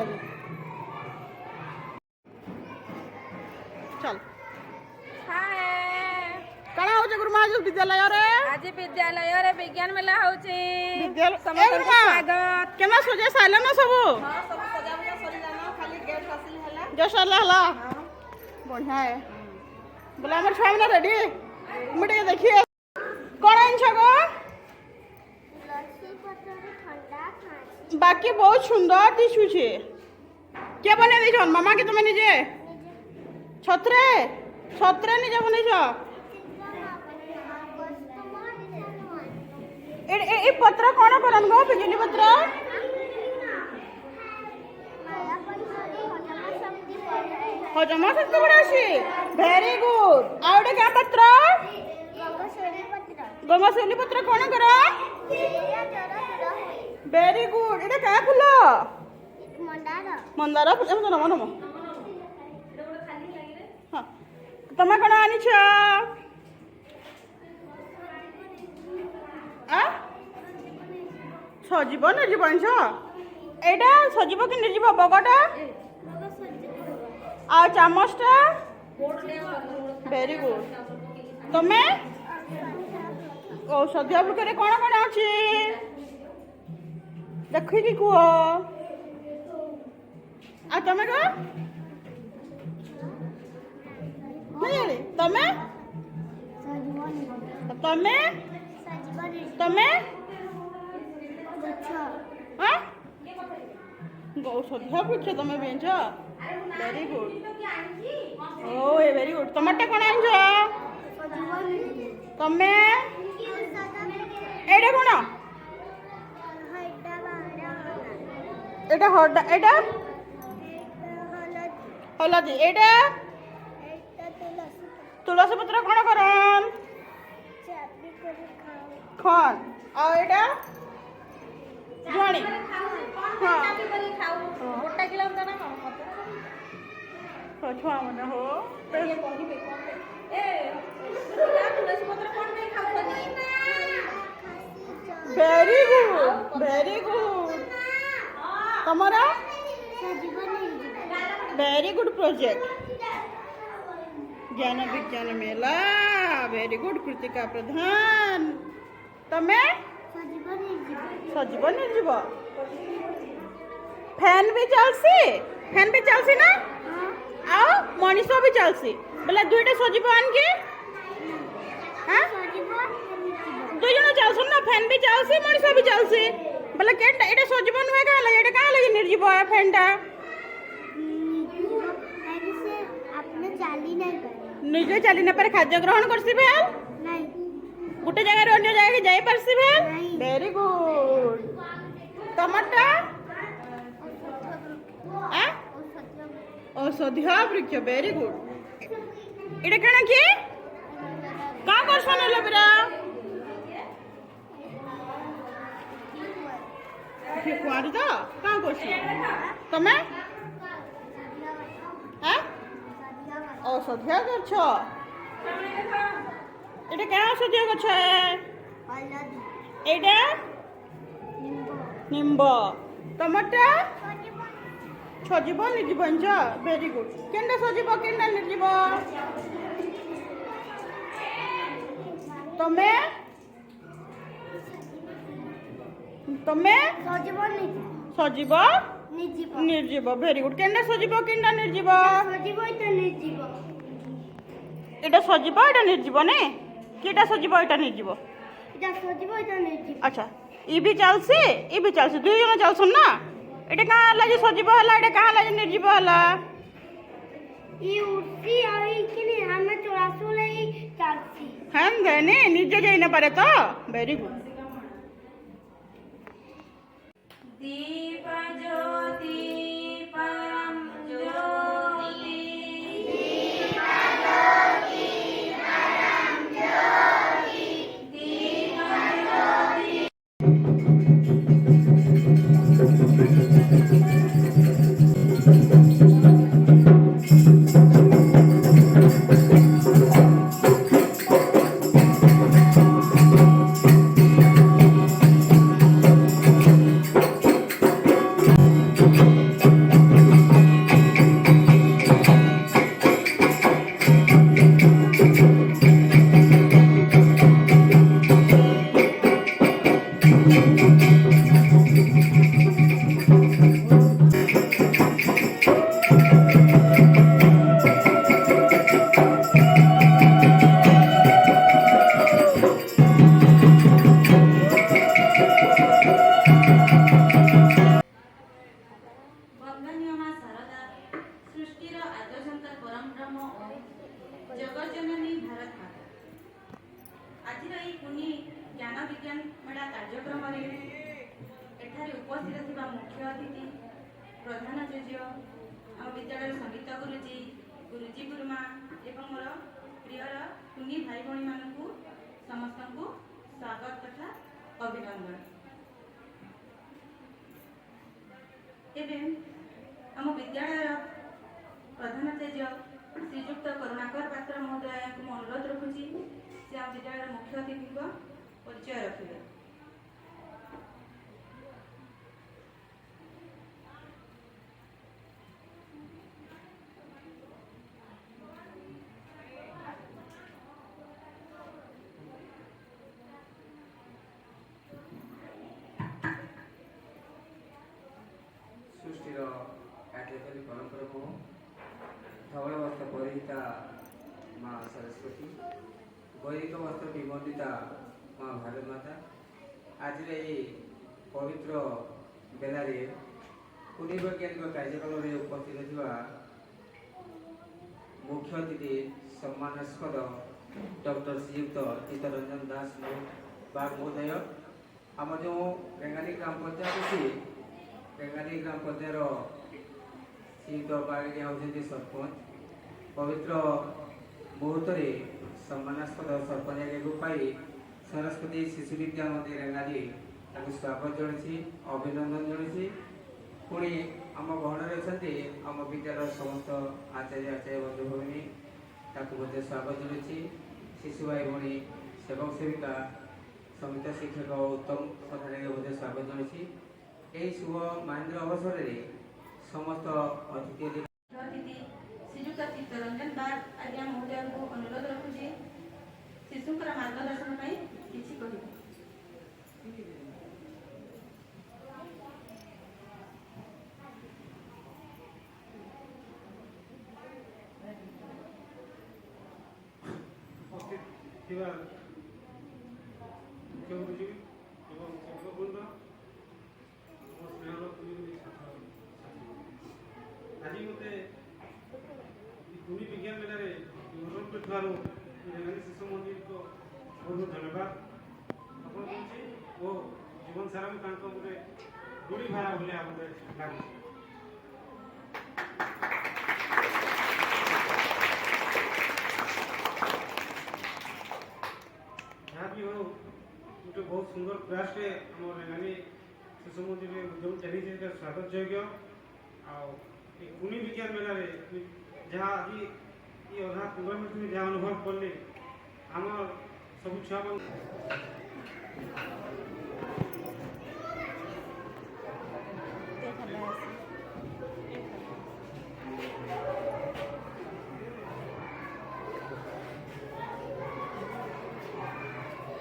लगे चल कणा होचे गुरुमा आज विद्यालय रे आज विद्यालय रे विज्ञान मेला होचे विद्यालय समस्त स्वागत केना सजे साइला ना सब हां सब सजा बुजा सरी जानो खाली गेट हासिल हला जो साला हला बढ़िया है बोला हमर छुआ ना रेडी मिटे देखिए कोन आइन छगो लस्सी पत्र ठंडा खाए बाकी बहुत सुंदर दिशु छे के बने दै छन मामा के तुम निजे छत्रे छत्रे निजे बने छ ए पत्र कोन करन गो बिजली पत्र हजमा शक्ति बढ़ासी वेरी गुड आउडे क्या पत्र गंगाशैली पत्र कोन कर वेरी गुड एटा क्या फूल मंदार फूल एम नम नम हाँ तमे कोन आनी छ सजीव निर्जीव आंस एटा सजीव कि निर्जीव बगटा आ चामचटा वेरी गुड तमे औषधीय वृक्ष कौन कौन अच्छी देखी कह आ तमे को तमे तमे तमे औषधीय वृक्ष तमे बेंच वेरी गुड ओ वेरी गुड तमटा कौन आंस तमे एटा कौन एटा हरडा एटा हलदी एटा तुलसी पत्र कौन करन खन आ एटा झाणी हां गोटा किलो दाना छुआ मन हो ये कहिबे ए तुलसी पत्र कोन नहीं खाउनी वेरी गुड तमरा वेरी गुड प्रोजेक्ट ज्ञान विज्ञान मेला वेरी गुड कृतिका प्रधान तमे सजीव निर्जीव फैन भी चलसी ना आओ मनीष भी चलसी बोले दुईटा सजीव आनके हाँ दुई जन चलसन ना फैन भी चलसी मनीष भी चलसी बोले केटा एटा सजीव नुहे का लगे एटा का लगे निर्जीव है फैनटा निजे चली ना पर खाद्य ग्रहण करसी भेल नहीं गुटे जगह रे अन्य जगह के जाई परसी भेल वेरी गुड टमाटा आ औषधीय वृक्ष वेरी गुड एटा कणा की का करसन लबरा के कुआरी तो का करसी तमे हां औषधीय गछ एटा क्या औषधीय गछ एटा निम्ब टमाटा सजीव निर्जीव वेरी गुड केनटा सजीव केनटा निर्जीव तमे तमे सजीव निर्जीव वेरी गुड केनटा सजीव केनटा निर्जीव एटा सजीव एटा निर्जीव ने केटा सजीव एटा निर्जीव अच्छा ई भी चलसी दुई जन चलसन ना एटा कहाँ हला जे सजीव हला एटा कहाँ हला जे निर्जीव हला ई उठी आई कि नहीं हमें 84 लई चलसी हम देने निजे जाई ना पारे तो वेरी गुड दीप ज्योति परम ज्योति दीप ज्योति परम ज्योति दीप ज्योति ଆଦ୍ୟଶଙ୍କର ପରମ ବ୍ରହ୍ମ ଓ ଜଗଜ୍ଜନନୀ ଭାରତ ମାତା। ଆଜିର ଏହି କୁନି ଜ୍ଞାନ ବିଜ୍ଞାନ ମେଳା କାର୍ଯ୍ୟକ୍ରମରେ ଏଠାରେ ଉପସ୍ଥିତ ଥିବା ମୁଖ୍ୟ ଅତିଥି, ପ୍ରଧାନାଚାର୍ଯ୍ୟ, ଆମ ବିଦ୍ୟାଳୟର ସଙ୍ଗୀତ ଗୁରୁଜୀ, ଗୁରୁଜୀ ଗୁରୁମା ଏବଂ ମୋର ପ୍ରିୟର କୁନି ଭାଇ ଭଉଣୀମାନଙ୍କୁ ସମସ୍ତଙ୍କୁ ସ୍ୱାଗତ ତଥା ଅଭିନନ୍ଦନ। ଏବେ ଆମ ବିଦ୍ୟାଳୟର ପ୍ରଧାନାଚାର୍ଯ୍ୟ ଶ୍ରୀଯୁକ୍ତ କରୁଣାକର ପାତ୍ର ମହୋଦୟଙ୍କୁ ମୁଁ ଅନୁରୋଧ ରଖୁଛି ସେ ଆମ ବିଦ୍ୟାଳୟର ମୁଖ୍ୟ ଅତିଥିଙ୍କ ପରିଚୟ ରଖିବେ। ସୃଷ୍ଟିର କାର୍ଯ୍ୟକାରୀ ପରମ୍ପରାକୁ ଧବଳ ବସ୍ତ୍ର ପରିହିତା ମା ସରସ୍ୱତୀ, ବୈଦିକ ବସ୍ତ୍ର ବିମଣ୍ଡିତା ମା ଭାରତ ମାତା ଆଜିର ଏହି ପବିତ୍ର ବେଲାରେ କୁନି ବୈଜ୍ଞାନିକ କାର୍ଯ୍ୟକ୍ରମରେ ଉପସ୍ଥିତ ଥିବା ମୁଖ୍ୟ ଅତିଥି ସମ୍ମାନାସ୍ପଦ ଡକ୍ଟର ଶ୍ରୀଯୁକ୍ତ ଚିତ୍ତରଞ୍ଜନ ଦାସ ବାଗ ମହୋଦୟ, ଆମର ଯେଉଁ ରେଙ୍ଗାଲି ଗ୍ରାମ ପଞ୍ଚାୟତ ଅଛି, ରେଙ୍ଗାଲି ଗ୍ରାମ ପଞ୍ଚାୟତର ଶ୍ରୀଯୁକ୍ତ ବାଗିଆ ହେଉଛନ୍ତି ସରପଞ୍ଚ। ପବିତ୍ର ମୁହୂର୍ତ୍ତରେ ସମ୍ମାନାସ୍ପଦ ସରପଞ୍ଚ ଆଗକୁ ପାଇ ସରସ୍ୱତୀ ଶିଶୁ ବିଦ୍ୟା ମନ୍ଦିର ରେଙ୍ଗାଲି ତାଙ୍କୁ ସ୍ୱାଗତ ଜଣାଇଛି, ଅଭିନନ୍ଦନ ଜଣାଇଛି। ପୁଣି ଆମ ଗହଣରେ ଅଛନ୍ତି ଆମ ବିଦ୍ୟାଳୟର ସମସ୍ତ ଆଚାର୍ଯ୍ୟ ବନ୍ଧୁ ଭଗିନୀ, ତାକୁ ମଧ୍ୟ ସ୍ୱାଗତ ଜଣାଇଛି। ଶିଶୁ ଭାଇ ଭଉଣୀ, ସେବକ ସେବିକା, ସଙ୍ଗୀତ ଶିକ୍ଷକ ଉତ୍ତମ ସଠାରେ ମଧ୍ୟ ସ୍ୱାଗତ ଜଣାଇଛି। ଏହି ଶୁଭ ମହେନ୍ଦ୍ର ଅବସରରେ ସମସ୍ତ ଅତିଥି ଶ୍ରୀଯୁକ୍ତ ଚିତ୍ତରଞ୍ଜନ ବାଗ ଆଜ୍ଞା ମହୋଦୟଙ୍କୁ ଅନୁରୋଧ ରଖୁଛି ଶିଶୁଙ୍କର ମାର୍ଗଦର୍ଶନ ପାଇଁ କିଛି କହିବେ। ଉପସ୍ଥିତ ଥିବା ମୁଖ୍ୟ ଗୁରୁଜୀ ଏବଂ ଶିକ୍ଷକବୃନ୍ଦ, ମୋ ସ୍ନେହର କୁନି ଛାତ୍ରଛାତ୍ରୀ, ଆଜି ମୋତେ କୁନି ବିଜ୍ଞାନ ମେଳାରେ ଅନୁରୋଧ କରିଥିବାରୁ ରେଙ୍ଗାଲି ଶିଶୁ ମନ୍ଦିରକୁ ବହୁତ ଧନ୍ୟବାଦ ଅର୍ପଣ କରୁଛି ଓ ଜୀବନ ସାରା ମୁଁ ତାଙ୍କ ଗୋଟେ ଗୁଡ଼ି ଭାড়ା ଭଳିଆ ମୋତେ ଲାଗୁଛି। ଯାହା ବି ହଉ, ଗୋଟେ ବହୁତ ସୁନ୍ଦର ପ୍ରୟାସଟେ ଆମ ରେଙ୍ଗାଲି ଶିଶୁ ମନ୍ଦିରରେ ଉଦ୍ୟମ ଚାଲିଛି, ଏଇଟା ସ୍ୱାଗତ ଯୋଗ୍ୟ। ଆଉ ଏ କୁନି ବିଜ୍ଞାନ ମେଳାରେ ଯାହା ଆଜି ଏ ଅଧା 15 ମିନିଟ୍ ଯାହା ଅନୁଭବ କଲେ ଆମର ସବୁ ଛୁଆମାନେ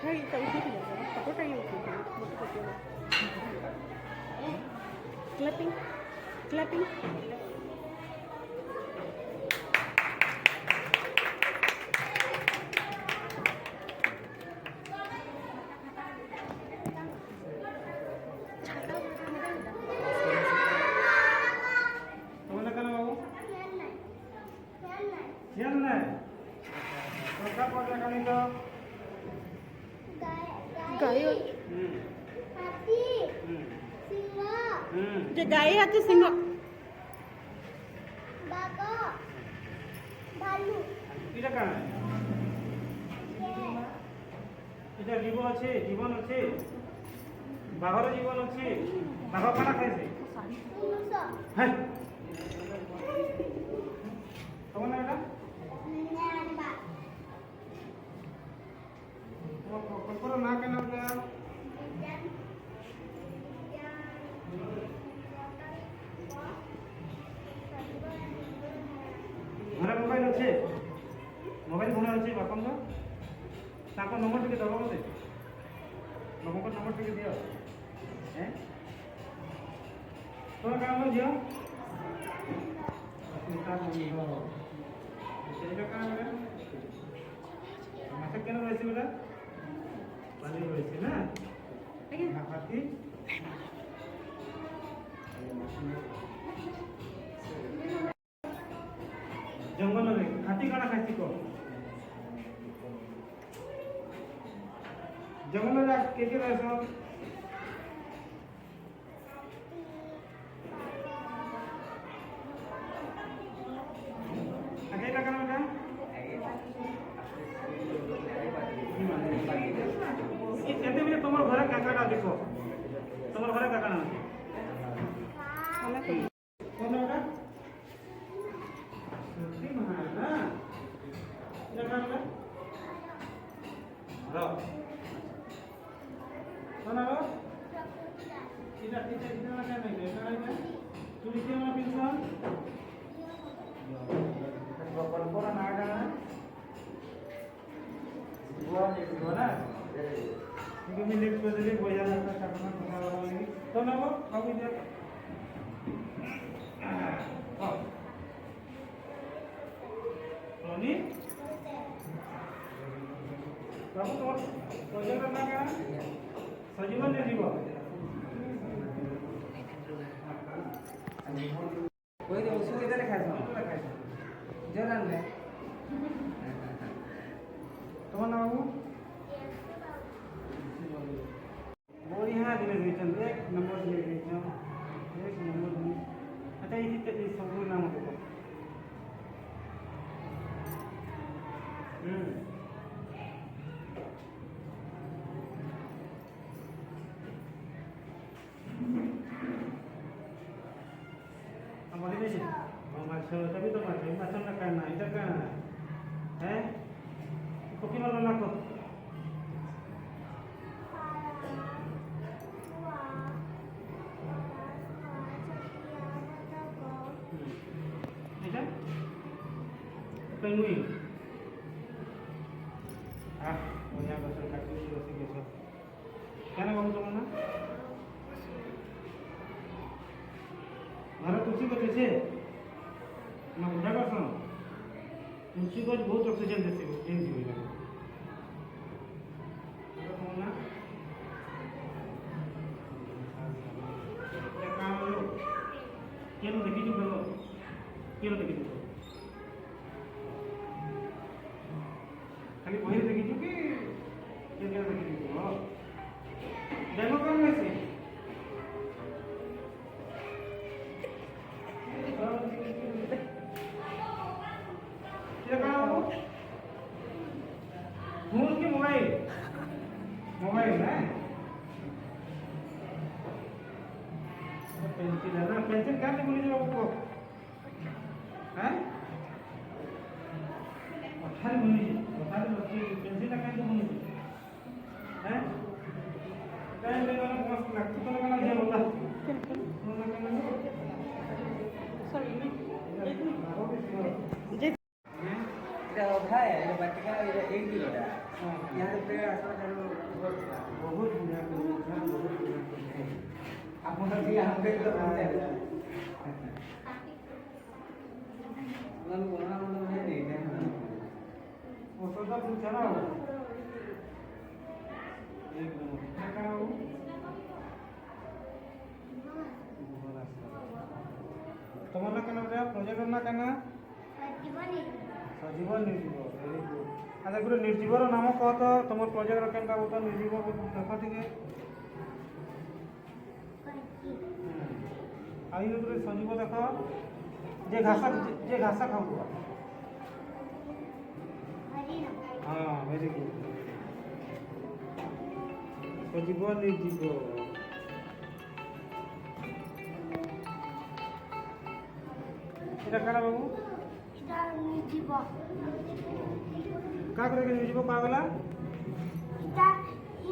Hey, ito ulit mo. Ako tayo ulit. Clapping. Clapping. তোমাদের কেন বাবু খেয়াল নাই সরকার পর্যা কানি তো Gayo. হাতি হুম সিংহ হুম যে গায়ে হাতে সিংহ বাঘ ভালু এটা কেন এটা জীবন আছে বাঘর জীবন আছে বাঘ কানা খাইছে মুস হ্যাঁ তোমার না এটা নারবা তোমার না কেন ওটা ঘরে মোবাইল আছে মোবাইল ঘরে আছে বাপঙ্গ ତାଙ୍କ ନମ୍ବର ଟିକେ ଦେବ ମୋତେ ଲୋକଙ୍କ ନମ୍ବର ଟିକେ ଦିଅ ତୋର କାମ ଝିଅ ସେଇଟା କାଣ ବେଟା ମାଛ କେନ ରହିଛି ବେଟା ପାଣି ରହିଛି ନା ହାତୀ जंगल रे हाथी काना खाइसी को जंगल रे के रहसो आगे का काना बेटा एते भी तुमर घरे काकाटा देखो तुमर घरे काका ना कौन बेटा सुखी महाराज ना जगह में रो कौन रो इधर ना क्या नहीं है ना तू लिखे ना पिंसन पर ना गाना वो ना ठीक है मैं लेट कर दे बोया ना का करना पड़ा वाला तो ना वो अब इधर रोनी बाबू तो प्रोजेक्ट करना क्या सजीवन ने जीवा कोई तो उसको किधर लिखा है जरा ले तुम्हारा नाम वो यहाँ दिले रिटर्न एक नंबर दिले रिटर्न एक नंबर दिले अच्छा इसी सब नाम होगा हमारे देश माछो तभी तो माछो ना करना इधर करना है कोकी मारना ना को इधर पेंगुइन वो यहाँ बस काटू रोसी के सब क्या ना बाबू तुम्हारा घर तुलसी को कैसे ना बुढ़ा कर सुनो तुलसी को बहुत ऑक्सीजन देती है चेंज हुई है ना क्या काम लो क्या लो देखी चुप लो क्या लो देखी चुप खाली वही देखी चुप कि क्या देखी चुप हो देखो कौन वैसे फोन के मोबाइल मोबाइल है पेंसिल है ना पेंसिल क्या बोली जो आपको हैं अठारह बोली पेंसिल का क्या बोली हैं क्या लेगा ना मस्त लगती तो लगा ये होता है ये बच्चे का ये 1 किलो है यहाँ पे आसपास बहुत बढ़िया आप मतलब कि यहाँ पे तो बोलते हैं मतलब बोलना मतलब नहीं है वो सोचा पूछा ना एक नंबर क्या करा वो तुम्हारा क्या नाम है प्रोजेक्ट करना करना सजीवन निर्जीव वेरी गुड अच्छा गुरु निर्जीवर नाम कह तो तुम प्रोजेक्ट केनता वो तो निर्जीव देख टिके आई गुरु सजीव देख जे घास खाऊ हाँ वेरी गुड सजीव निर्जीव এটা কারা বাবু এটা নিজিব কা করে নিজিব পাগলা এটা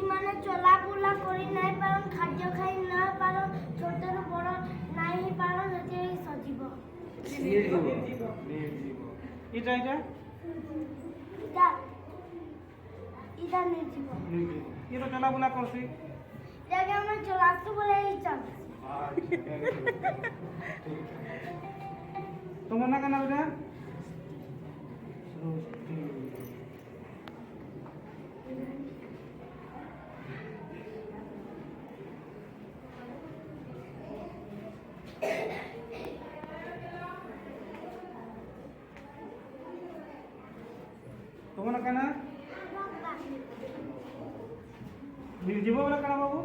ইমানে চলাবুলা করি নাই পারন খাদ্য খাই না পারন ছোটর বড় নাই পারন হচ্ছে সজীব নির্জীব এটা এটা এটা এটা নিজিব নির্জীব এটা চলাবুলা করছি জায়গা আমরা চলাতে বলে এই চাল তোমার না কেন বেটা तुम कहना जीव बोले कण बाबू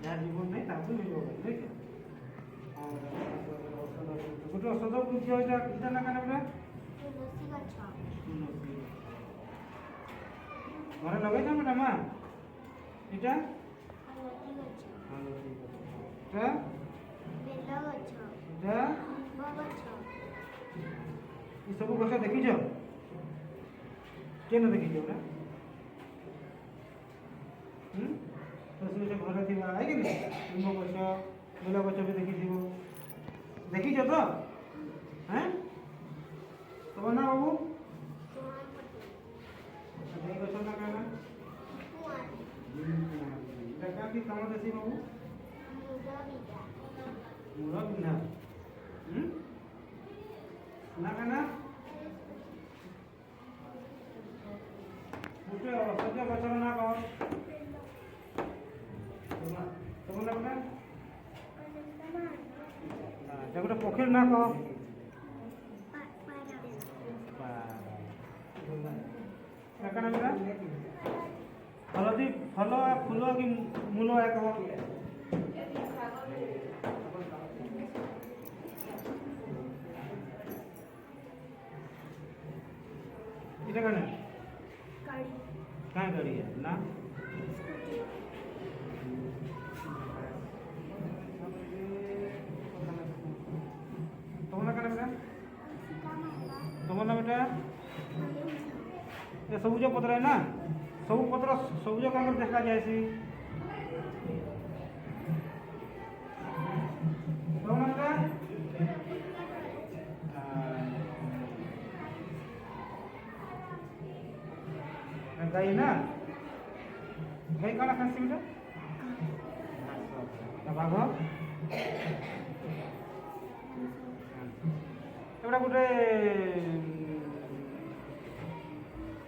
जहाँ जीवन नहीं ताकू जीव ठीक है गोटे औषध बुझ इटा ना कहना बोले घर लगे मैडम इटा सब गछ देखीच के देखीच ना घर थी है कि निम गछ बेल गछ भी देखी देखीच तो हाँ तुम ना बाबू गछ ना कहना कम देसी बाबू मुड़ बिंधा ना कहना गोटे औषधीय गचर ना कह तुम ना गोटे पक्षी ना कह कहना बेटा हलदी फल फूल कि मूल है कह इटा कहना कहाँ गाड़ी है ना तुम ना कहना बेटा तुम ना बेटा ये सबुज पत्र है ना सब पत्र सबुज कलर देखा जाए गाई ना गाई कौन खासी बेटा बाघ एटा गोटे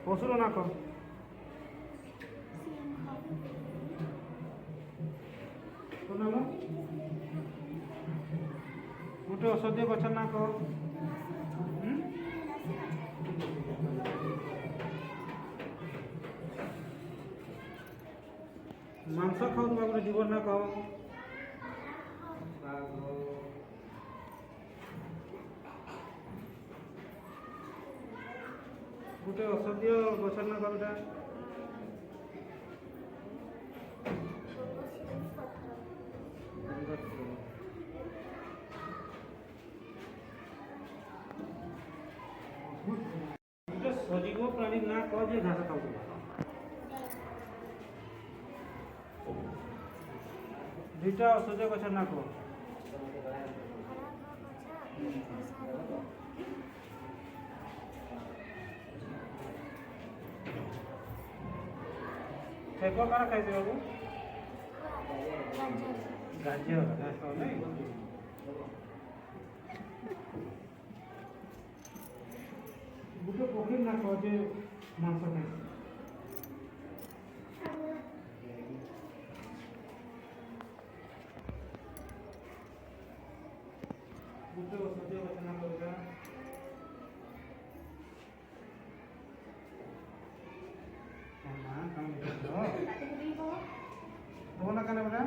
पशुर ना कह गोटे औषधीय गछ ना कह मांस खाऊ गोटे जीवन ना कह गोटे औषधीय गछ ना कह बेटा सजीव प्राणी ना कह जे घास खाऊ दुईटा औषधीय गछ ना कह ठेकुआ कण खाइसे बाबू गाजर नहीं गोटे पक्षी ना कह जे मांस खाइ गोटे औषधीय गछ ना कह बोला कहना बेटा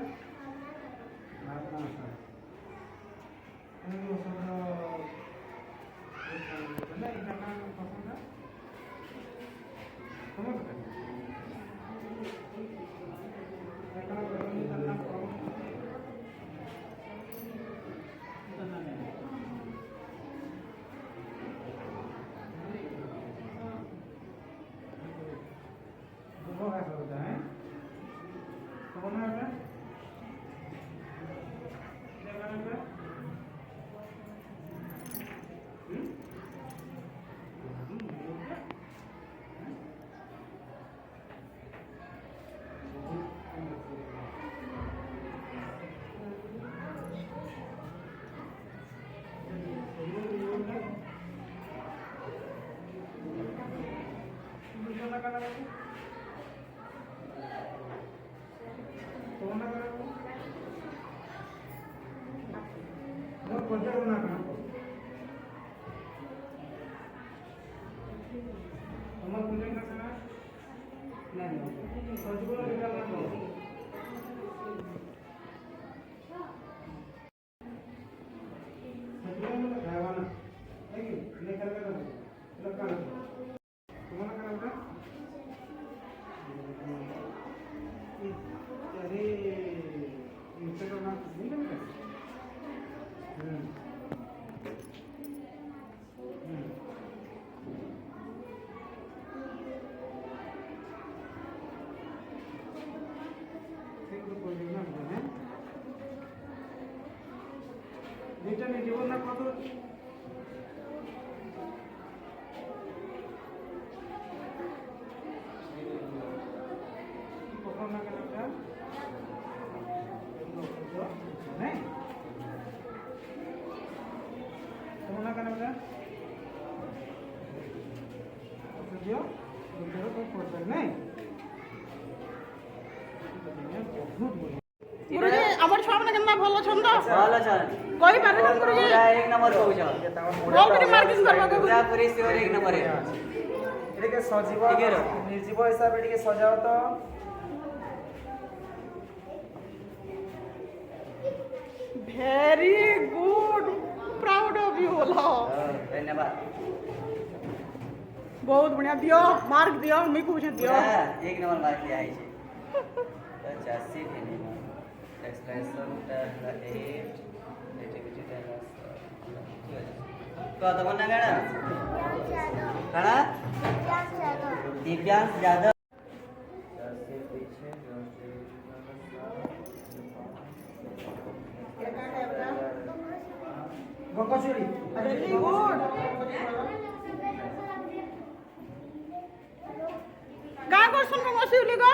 ସଜିବର ବିଜ୍ଞାନ ନା କଣ? ସଜିବର ମାନେ ଖାଇବା ନା ନାଇଁ କି ନେ ଖାଇବା ନା ଏଟା କାଣ ତୁମର କାଣ ଏଟା ଚାରି ଇନସେକ୍ଟ ନା ବୁଝିଲେ ନା ভিটামিন জীবন না কত কখন না কেন হ্যাঁ কখন না কেন দিও তো করতে নাই বহুত বড় ଗୁରୁଜୀ ଆମର ଛୁଆମାନେ କେନ୍ତା ଭଲ ଅଛନ୍ ତ ଭଲ ଅଛନ୍ କହିପାରିବେ ଗୁରୁଜୀ ପୁରା ଏକ ନମ୍ବର କହୁଛ ଭଲ କରି ମାର୍କିଂ କରିବାକୁ ପୁରା ପୁରୀ ସିଓର ଏକ ନମ୍ବର ଟିକେ ସଜୀବ ଟିକେ ରହ। ନିର୍ଜୀବ ହିସାବରେ ଟିକେ ସଜାଅ ତ very good proud of you ବୋଲ ଧନ୍ୟବାଦ ବହୁତ ବଢିଆ ଦିଅ ମାର୍କ ଦିଅ ମୁଇଁ କହୁଛେ ଦିଅ ପୁରା ଏକ ନମ୍ବର ମାର୍କ ଦିଆ ହେଇଛି ତ ଚାଷୀ ଧନ୍ୟବାଦ ଏକ୍ସପ୍ରେସନଟା ହେଲା 8 ଏଟିଭିଟିଟା ହେଲା ଠିକ ଅଛି ତ ତମ ନା କାଣା କାଣା ଦିବ୍ୟାଂଶ ଯାଦବ ଗଙ୍ଗଚୁରୀ ଭେରି ଗୁଡ୍ ଗାଁ କରସନ୍ ମୋ ମସିଉଲି ଗା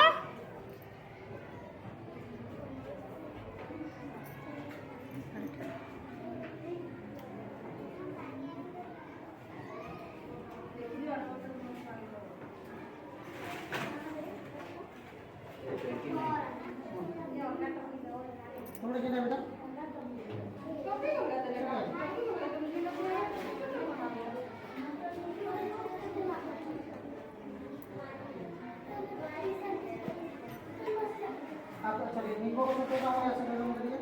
তোমরা কি নাম এটা आप चलिए निको को तो काम ऐसे करो मुझे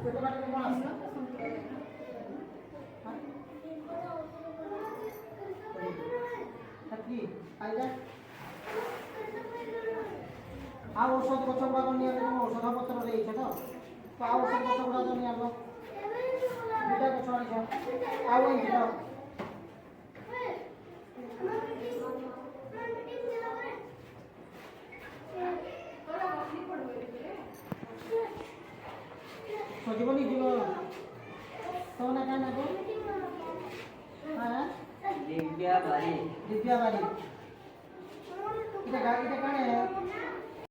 तो बात कौन आसा কি আইলা আর ঔষধ গছ গুড়াক নিয়ে তুমি ঔষধ পত্র রয়েছে তো আর ঔষধ গছ গুড়াক নিয়ে আলো দুটা গছ আনিছ আর আনছি তো সজীবনী জীবন তো না কেন হ্যাঁ दिव्या बारी दिव्या बारी इधर काने